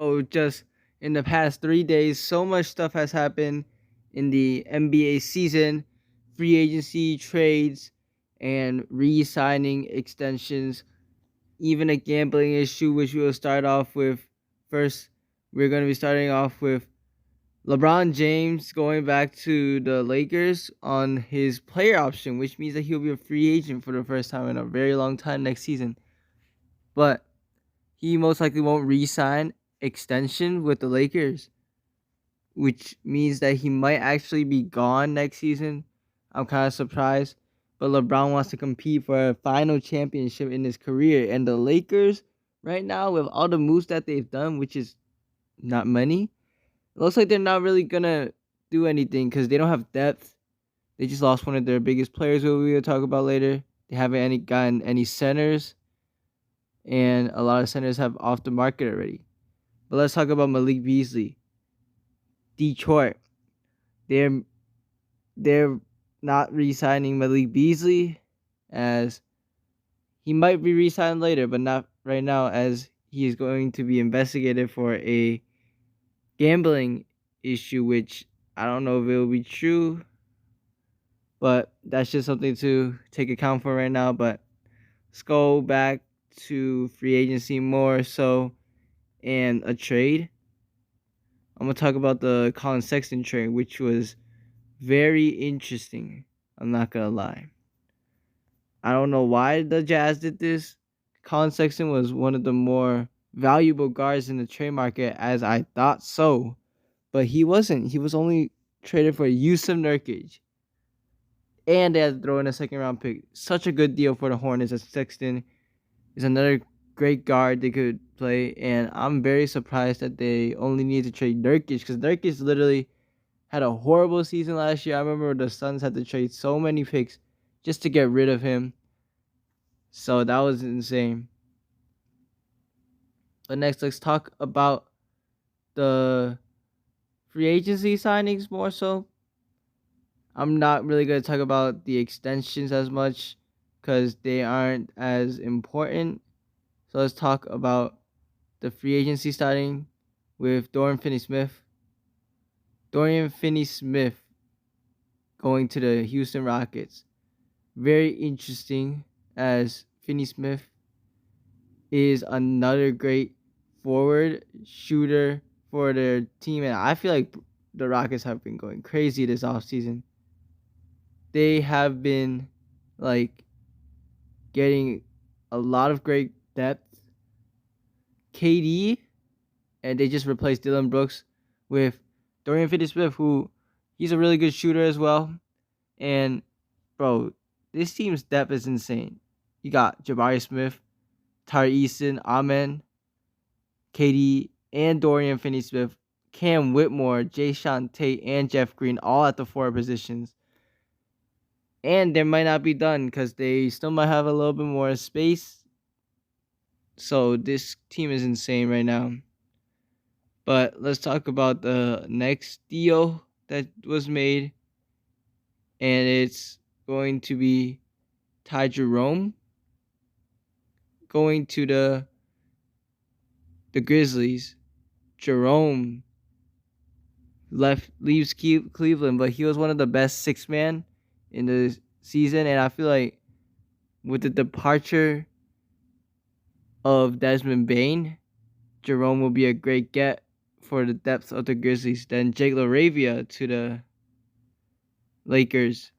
So just in the past 3 days, so much stuff has happened in the NBA season, free agency, trades, and re-signing extensions. Even a gambling issue, which we will start off with. First, we're going to be starting off with LeBron James going back to the Lakers on his player option, which means that he'll be a free agent for the first time in a very long time next season. But he most likely won't re-sign extension with the Lakers, which means that he might actually be gone next season. I'm kind of surprised. But LeBron wants to compete for a final championship in his career. And the Lakers, right now, with all the moves that they've done, which is not many, it looks like they're not really going to do anything because they don't have depth. They just lost one of their biggest players, who we will talk about later. They haven't gotten any centers. And a lot of centers have off the market already. But let's talk about Malik Beasley. Detroit. They're they're not re-signing Malik Beasley, as he might be re-signed later, but not right now, as he is going to be investigated for a gambling issue, which I don't know if it will be true, but that's just something to take account for right now. But let's go back to free agency more so and a trade. I'm going to talk about the Colin Sexton trade, which was very interesting. I'm not going to lie. I don't know why the Jazz did this. Colin Sexton was one of the more valuable guards in the trade market, as I thought so. But he wasn't. He was only traded for Yusuf Nurkic. And they had to throw in a second-round pick. Such a good deal for the Hornets, as Sexton is another great guard they could play. And I'm very surprised that they only need to trade Nurkic, because Nurkic literally had a horrible season last year. I remember the Suns had to trade so many picks just to get rid of him. So that was insane. But next, let's talk about the free agency signings more so. I'm not really going to talk about the extensions as much because they aren't as important. So let's talk about the free agency starting with Dorian Finney-Smith. Dorian Finney-Smith going to the Houston Rockets. Very interesting, as Finney-Smith is another great forward shooter for their team. And I feel like the Rockets have been going crazy this offseason. They have been like getting a lot of great depth. KD, and they just replaced Dylan Brooks with Dorian Finney-Smith, who he's a really good shooter as well. And bro, this team's depth is insane. You got Jabari Smith, Tari Eason, Amen, KD, and Dorian Finney-Smith, Cam Whitmore, Jayshawn Tate, and Jeff Green, all at the forward positions. And they might not be done because they still might have a little bit more space. So this team is insane right now. But let's talk about the next deal that was made. And it's going to be Ty Jerome going to the Grizzlies. Jerome leaves Cleveland, but he was one of the best six-man in the season, and I feel like with the departure of Desmond Bane, Jerome will be a great get for the depth of the Grizzlies. Then Jake LaRavia to the Lakers.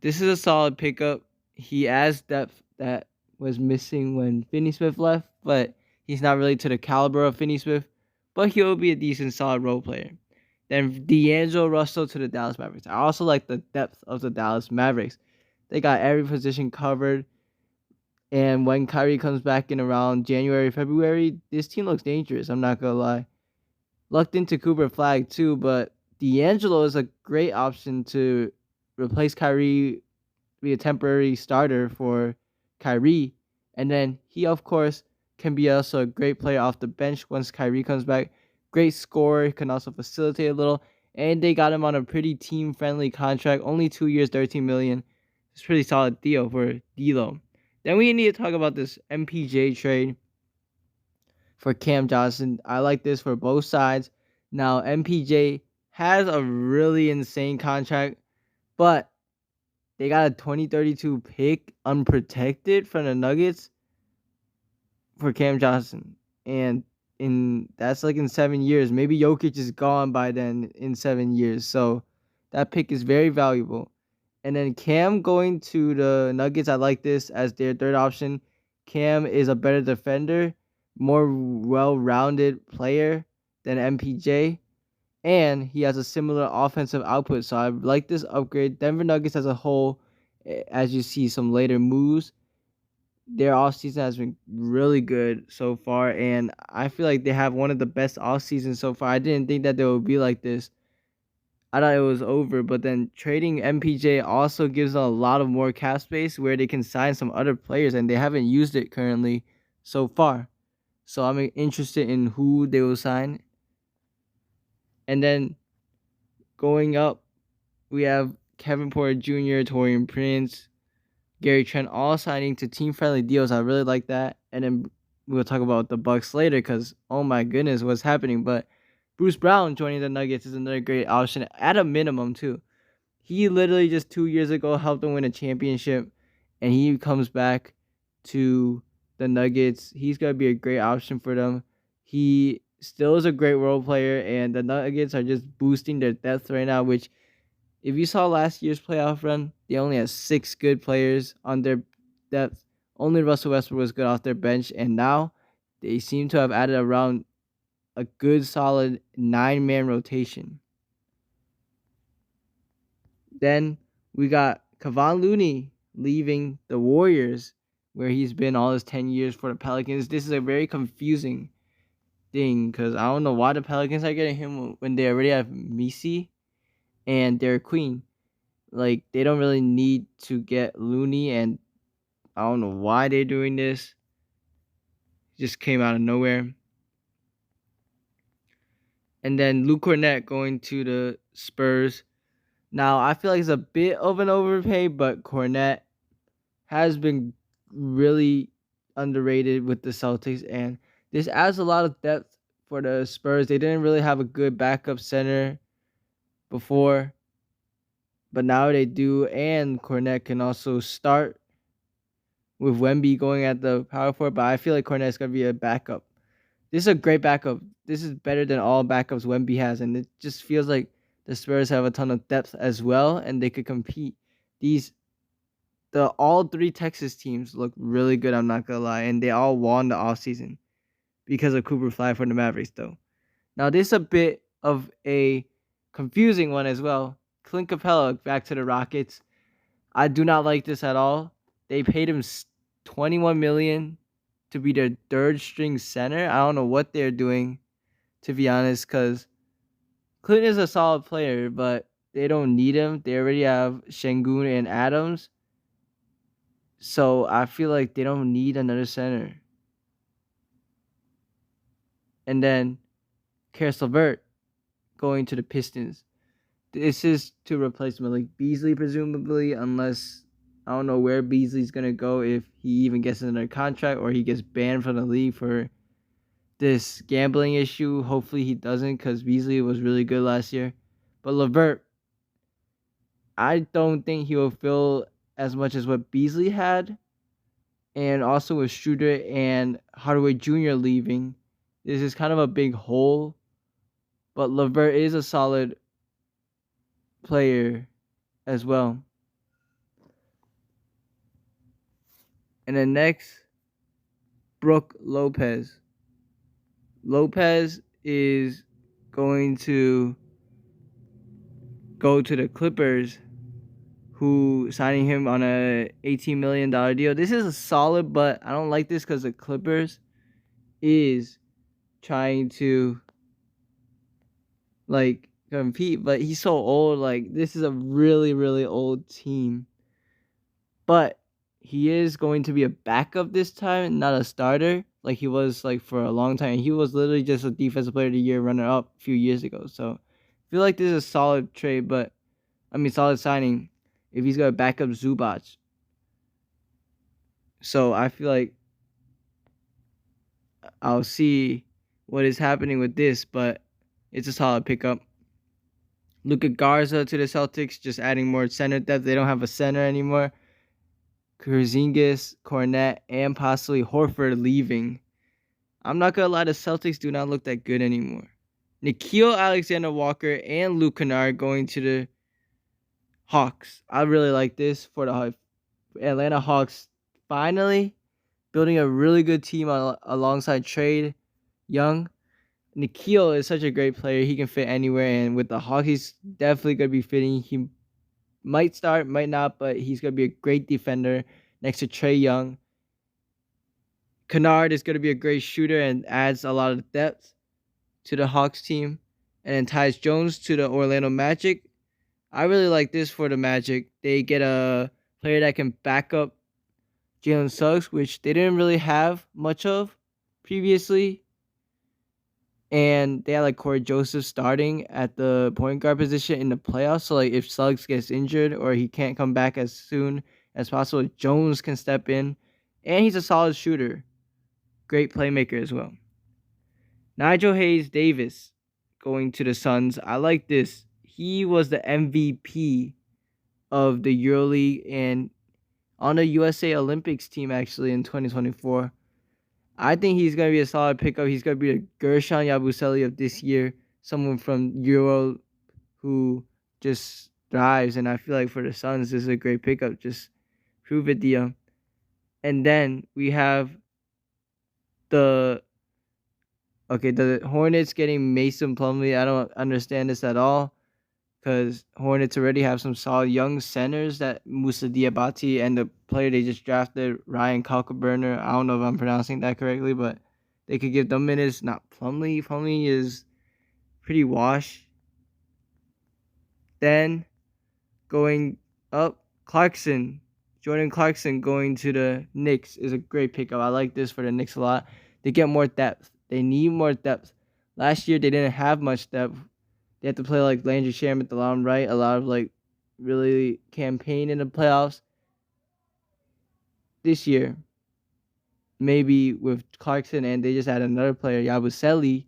This is a solid pickup. He adds depth that was missing when Finney-Smith left, but he's not really to the caliber of Finney-Smith, but he'll be a decent, solid role player. Then D'Angelo Russell to the Dallas Mavericks. I also like the depth of the Dallas Mavericks. They got every position covered. And when Kyrie comes back in around January, February, this team looks dangerous. I'm not going to lie. Lucked into Cooper Flag too, but D'Angelo is a great option to replace Kyrie, be a temporary starter for Kyrie. And then he, of course, can be also a great player off the bench once Kyrie comes back. Great scorer, can also facilitate a little. And they got him on a pretty team-friendly contract. Only 2 years, $13 million. It's a pretty solid deal for D'Lo. Then we need to talk about this MPJ trade. for Cam Johnson. I like this for both sides. Now, MPJ has a really insane contract, but they got a 2032 pick unprotected from the Nuggets for Cam Johnson. And that's like in 7 years. Maybe Jokic is gone by then in 7 years. So that pick is very valuable. And then Cam going to the Nuggets, I like this as their third option. Cam is a better defender, more well-rounded player than MPJ, and he has a similar offensive output. So I like this upgrade. Denver Nuggets as a whole, as you see some later moves, their offseason has been really good so far, and I feel like they have one of the best offseasons so far. I didn't think that they would be like this. I thought it was over, but then trading MPJ also gives them a lot of more cap space where they can sign some other players, and they haven't used it currently so far. So I'm interested in who they will sign. And then going up, we have Kevin Porter Jr., Torian Prince, Gary Trent, all signing to team-friendly deals. I really like that. And then we'll talk about the Bucks later because, oh my goodness, what's happening. But Bruce Brown joining the Nuggets is another great option at a minimum, too. He literally just 2 years ago helped them win a championship, and he comes back to the Nuggets. He's going to be a great option for them. He still is a great role player, and the Nuggets are just boosting their depth right now, which if you saw last year's playoff run, they only had 6 good players on their depth. Only Russell Westbrook was good off their bench, and now they seem to have added around a good solid 9-man rotation. Then we got Kevon Looney leaving the Warriors, where he's been all his 10 years for the Pelicans. This is a very confusing thing because I don't know why the Pelicans are getting him when they already have Misi and Derek Queen. Like, they don't really need to get Looney, and I don't know why they're doing this. Just came out of nowhere. And then Luke Cornett going to the Spurs. Now, I feel like it's a bit of an overpay, but Cornett has been really underrated with the Celtics, and this adds a lot of depth for the Spurs. They didn't really have a good backup center before, but now they do, and Cornett can also start with Wemby going at the power forward, but I feel like Cornett's going to be a backup. This is a great backup. This is better than all backups Wemby has, and it just feels like the Spurs have a ton of depth as well, and they could compete. All 3 Texas teams look really good, I'm not going to lie, and they all won the offseason because of Cooper Fly for the Mavericks, though. Now, this is a bit of a confusing one as well. Clint Capella back to the Rockets. I do not like this at all. They paid him $21 million to be their third-string center. I don't know what they're doing, to be honest, because Clint is a solid player, but they don't need him. They already have Şengün and Adams. So I feel like they don't need another center. And then Karis LeVert going to the Pistons. This is to replace Malik Beasley, presumably, unless I don't know where Beasley's going to go, if he even gets another contract or he gets banned from the league for this gambling issue. Hopefully he doesn't, because Beasley was really good last year. But LeVert, I don't think he will fill as much as what Beasley had. And also with Schroeder and Hardaway Jr. leaving, this is kind of a big hole. But LeVert is a solid player as well. And then next, Brook Lopez. Lopez is going to go to the Clippers, who signing him on a $18 million deal. This is a solid, but I don't like this because the Clippers is trying to like compete, but he's so old. Like, this is a really, really old team. But he is going to be a backup this time, not a starter like he was like for a long time. He was literally just a defensive player of the year runner up a few years ago. So I feel like this is a solid trade, solid signing if he's gonna back up Zubac. So I feel like I'll see what is happening with this, but it's a solid pickup. Luka Garza to the Celtics, just adding more center depth. They don't have a center anymore. Porzingis, Cornette, and possibly Horford leaving. I'm not gonna lie, the Celtics do not look that good anymore. Nickeil Alexander-Walker and Luke Kennard going to the Hawks. I really like this for the Atlanta Hawks. Finally building a really good team alongside Trade Young. Nickeil is such a great player. He can fit anywhere, and with the Hawks, he's definitely going to be fitting. He might start, might not, but he's going to be a great defender next to Trae Young. Kennard is going to be a great shooter and adds a lot of depth to the Hawks team. And then Tyus Jones to the Orlando Magic. I really like this for the Magic. They get a player that can back up Jalen Suggs, which they didn't really have much of previously. And they had like Corey Joseph starting at the point guard position in the playoffs. So like if Suggs gets injured or he can't come back as soon as possible, Jones can step in. And he's a solid shooter. Great playmaker as well. Nigel Hayes-Davis going to the Suns. I like this. He was the MVP of the EuroLeague and on the USA Olympics team actually in 2024. I think he's going to be a solid pickup. He's going to be the Gershon Yabusele of this year. Someone from Euro who just thrives. And I feel like for the Suns, this is a great pickup. Just prove it, Dia. And then we have the Hornets getting Mason Plumlee. I don't understand this at all because Hornets already have some solid young centers that Musa Diabate and the player they just drafted, Ryan Kalkbrenner. I don't know if I'm pronouncing that correctly, but they could give them minutes. Not Plumlee. Plumlee is pretty washed. Then going up, Jordan Clarkson going to the Knicks is a great pickup. I like this for the Knicks a lot. They get more depth. They need more depth. Last year, they didn't have much depth. They had to play like Landry Shamet, Delon Wright, a lot of like really campaign in the playoffs. This year, maybe with Clarkson and they just add another player, Yabusele,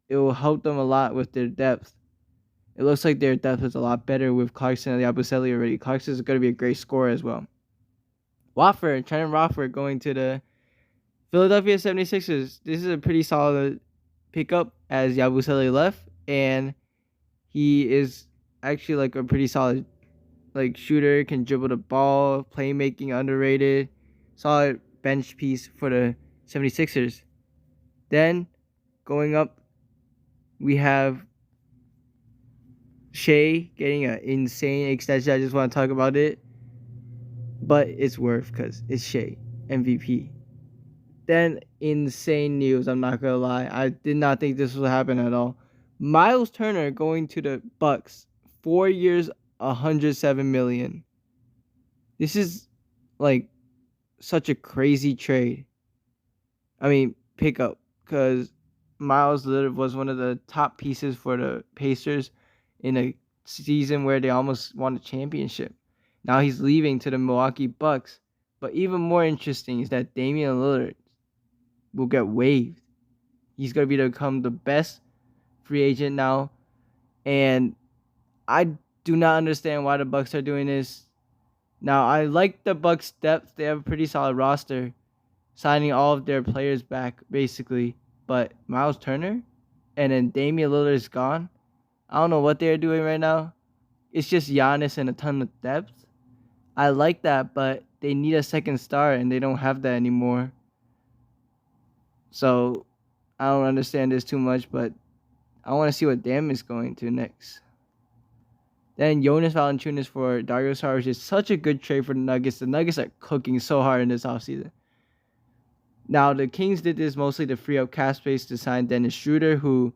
it will help them a lot with their depth. It looks like their depth is a lot better with Clarkson and Yabusele already. Clarkson is going to be a great scorer as well. Trent Wofford going to the Philadelphia 76ers. This is a pretty solid pickup as Yabusele left, and he is actually like a pretty solid like shooter, can dribble the ball, playmaking underrated, solid bench piece for the 76ers. Then going up, we have Shea getting an insane extension. I just want to talk about it, but it's worth because it's Shea, MVP. Then insane news, I'm not going to lie. I did not think this would happen at all. Miles Turner going to the Bucks. 4 years, $107 million. This is like such a crazy trade. I mean, pickup. Because Miles literally was one of the top pieces for the Pacers in a season where they almost won a championship. Now he's leaving to the Milwaukee Bucks. But even more interesting is that Damian Lillard will get waived. He's going to become the best free agent now. And I do not understand why the Bucks are doing this. Now, I like the Bucks' depth. They have a pretty solid roster, signing all of their players back, basically. But Miles Turner and then Damian Lillard is gone. I don't know what they're doing right now. It's just Giannis and a ton of depth. I like that, but they need a second star, and they don't have that anymore. So, I don't understand this too much, but I want to see what Dam is going to next. Then Jonas Valanciunas for Dario Saric is such a good trade for the Nuggets. The Nuggets are cooking so hard in this offseason. Now, the Kings did this mostly to free up cap space to sign Dennis Schroeder, who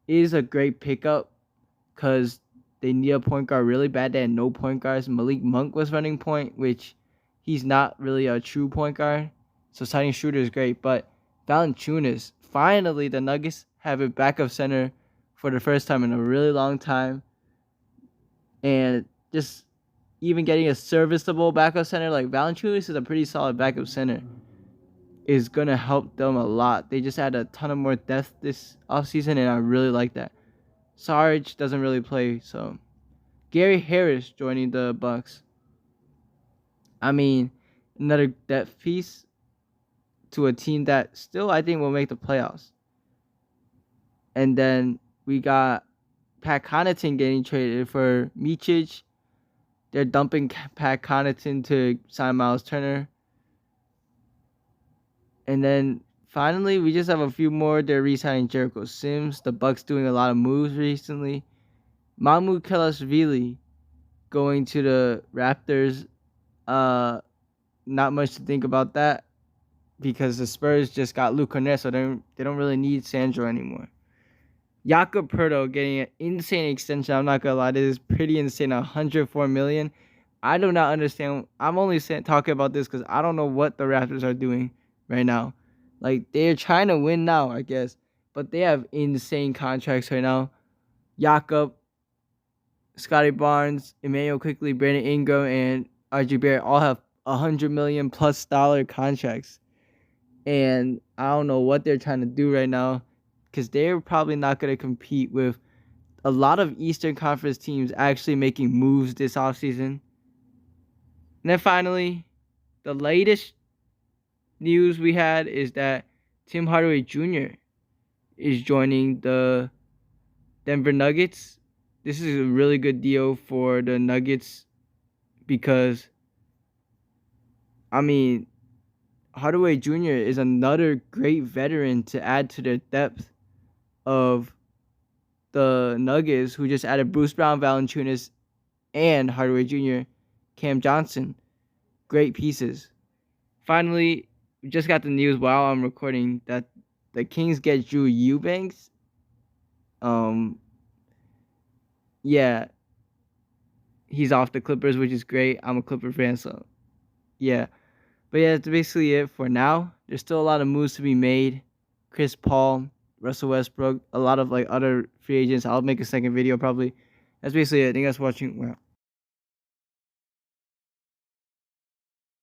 is a great pickup because they need a point guard really bad. They had no point guards. Malik Monk was running point, which he's not really a true point guard. So signing Schroeder is great. But Valanciunas, finally the Nuggets have a backup center for the first time in a really long time. And just even getting a serviceable backup center like Valanciunas is a pretty solid backup center. is going to help them a lot. They just had a ton of more depth this offseason, and I really like that. Sarge doesn't really play, so Gary Harris joining the Bucks. I mean, another depth piece to a team that still I think will make the playoffs. And then we got Pat Connaughton getting traded for Micic. They're dumping Pat Connaughton to sign Miles Turner. And then finally, we just have a few more. They're re-signing Jericho Sims. The Bucks doing a lot of moves recently. Mahmoud Kelashvili going to the Raptors. Not much to think about that because the Spurs just got Luke Cornett, so they don't really need Sandro anymore. Jakob Poeltl getting an insane extension. I'm not gonna lie, this is pretty insane. $104 million. I do not understand. I'm only talking about this because I don't know what the Raptors are doing right now. Like, they're trying to win now, I guess, but they have insane contracts right now. Jakob, Scotty Barnes, Emmanuel Quickley, Brandon Ingram, and RJ Barrett all have $100 million plus contracts. And I don't know what they're trying to do right now because they're probably not going to compete with a lot of Eastern Conference teams actually making moves this offseason. And then finally, the latest news we had is that Tim Hardaway Jr. is joining the Denver Nuggets. This is a really good deal for the Nuggets because, I mean, Hardaway Jr. is another great veteran to add to the depth of the Nuggets, who just added Bruce Brown, Valanciunas, and Hardaway Jr., Cam Johnson. Great pieces. Finally, we just got the news while I'm recording that the Kings get Drew Eubanks. Yeah, he's off the Clippers, which is great. I'm a Clipper fan, so yeah. But yeah, that's basically it for now. There's still a lot of moves to be made. Chris Paul, Russell Westbrook, a lot of like other free agents. I'll make a second video probably. That's basically it. Thank you guys for watching. Wow.